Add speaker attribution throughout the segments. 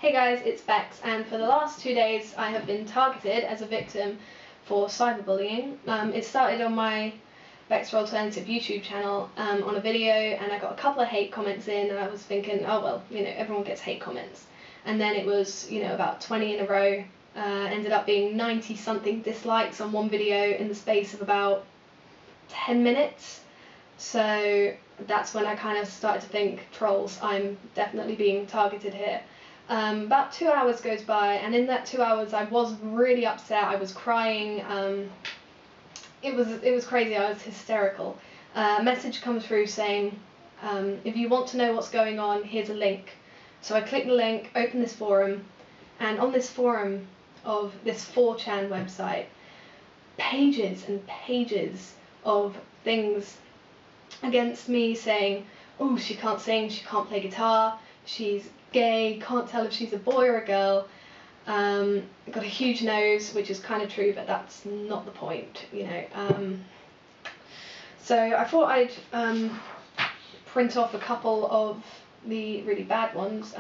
Speaker 1: Hey guys, it's Bex, and for the last 2 days I have been targeted as a victim for cyberbullying. It started on my Bex for Alternative YouTube channel on a video, and I got a couple of hate comments in, and I was thinking, oh well, everyone gets hate comments. And then it was, about 20 in a row. Ended up being 90 something dislikes on one video in the space of about 10 minutes. So that's when I kind of started to think, trolls, I'm definitely being targeted here. About 2 hours goes by, and in that 2 hours I was really upset. I was crying. It was crazy. I was hysterical. A message comes through saying, if you want to know what's going on, here's a link. So I click the link, open this forum, and on this forum of this 4chan website, pages and pages of things against me, saying, oh, she can't sing, she can't play guitar, she's gay, can't tell if she's a boy or a girl, got a huge nose, which is kind of true, but that's not the point, So I thought I'd print off a couple of the really bad ones.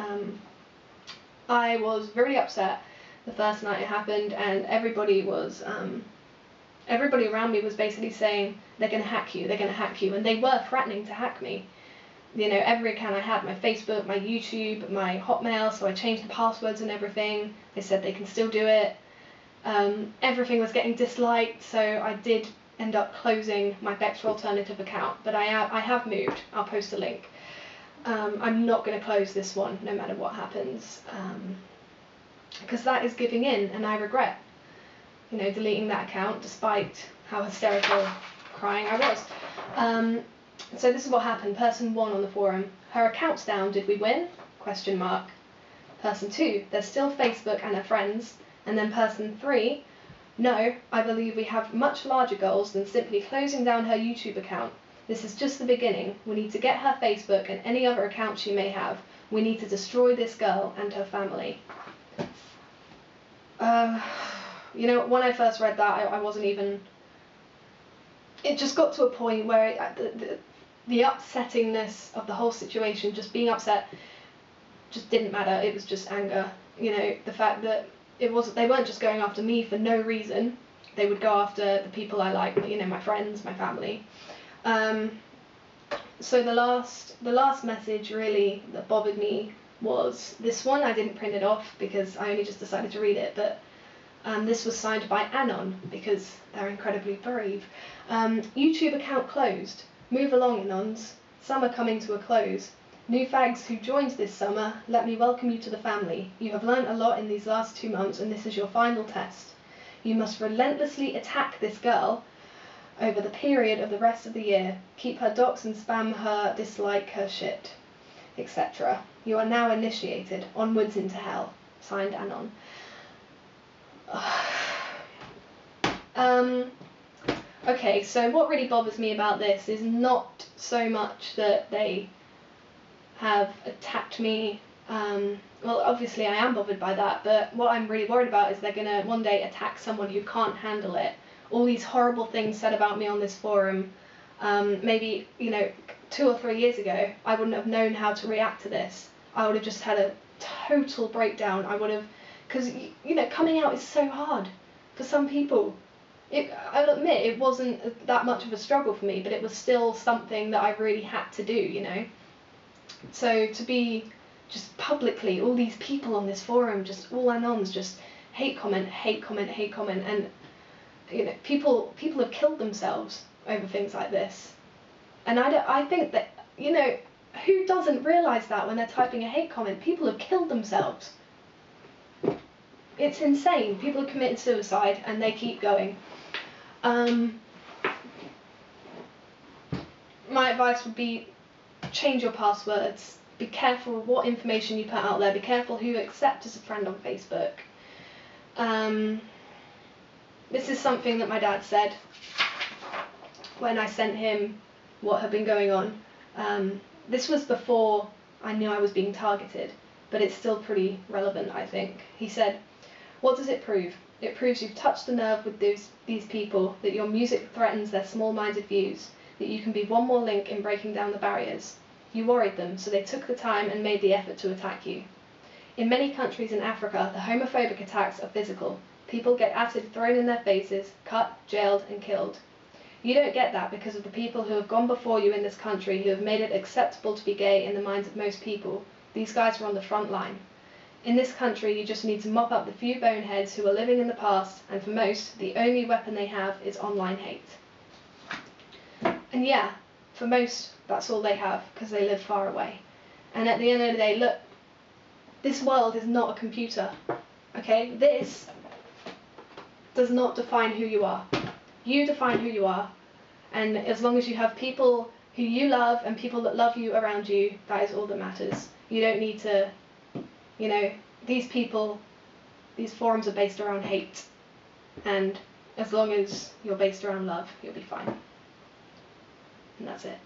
Speaker 1: I was very upset the first night it happened, and everybody around me was basically saying, they're going to hack you, and they were threatening to hack me. Every account I had, my Facebook, my YouTube, my Hotmail, so I changed the passwords and everything. They said they can still do it. Everything was getting disliked, so I did end up closing my Bex for Alternative account, but I have moved. I'll post a link. I'm not going to close this one, no matter what happens, because that is giving in, and I regret, deleting that account, despite how hysterical crying I was. So this is what happened. Person 1 on the forum, her account's down, did we win? ? Person 2, there's still Facebook and her friends. And then person 3, no, I believe we have much larger goals than simply closing down her YouTube account. This is just the beginning. We need to get her Facebook and any other account she may have. We need to destroy this girl and her family. When I first read that, I wasn't even... It just got to a point where the upsettingness of the whole situation, just being upset, just didn't matter. It was just anger. The fact that they weren't just going after me for no reason. They would go after the people I like, my friends, my family. So the last message really that bothered me was this one. I didn't print it off because I only just decided to read it, but this was signed by Anon, because they're incredibly brave. YouTube account closed. Move along, Anons. Summer coming to a close. New fags who joined this summer, let me welcome you to the family. You have learnt a lot in these last 2 months, and this is your final test. You must relentlessly attack this girl over the period of the rest of the year. Keep her docs and spam her, dislike her shit, etc. You are now initiated. Onwards into hell. Signed, Anon. Okay, so what really bothers me about this is not so much that they have attacked me. Well, obviously I am bothered by that, but what I'm really worried about is they're going to one day attack someone who can't handle it. All these horrible things said about me on this forum, maybe, 2 or 3 years ago, I wouldn't have known how to react to this. I would have just had a total breakdown. I would have, because, coming out is so hard for some people. I'll admit it wasn't that much of a struggle for me, but it was still something that I really had to do, So to be just publicly, all these people on this forum, just all Anons, just hate comment, and people have killed themselves over things like this. And I think that, who doesn't realise that when they're typing a hate comment? People have killed themselves. It's insane. People have committed suicide and they keep going. My advice would be, change your passwords. Be careful what information you put out there. Be careful who you accept as a friend on Facebook. This is something that my dad said when I sent him what had been going on. This was before I knew I was being targeted, but it's still pretty relevant, I think. He said, "What does it prove? It proves you've touched the nerve with these people, that your music threatens their small-minded views, that you can be one more link in breaking down the barriers. You worried them, so they took the time and made the effort to attack you. In many countries in Africa, the homophobic attacks are physical. People get acid thrown in their faces, cut, jailed, and killed. You don't get that because of the people who have gone before you in this country who have made it acceptable to be gay in the minds of most people. These guys are on the front line. In this country, you just need to mop up the few boneheads who are living in the past, and for most, the only weapon they have is online hate. And yeah, for most, that's all they have, because they live far away. And at the end of the day, look, this world is not a computer, okay? This does not define who you are. You define who you are, and as long as you have people who you love and people that love you around you, that is all that matters. You don't need to, you know, these forums are based around hate, and as long as you're based around love, you'll be fine. And that's it.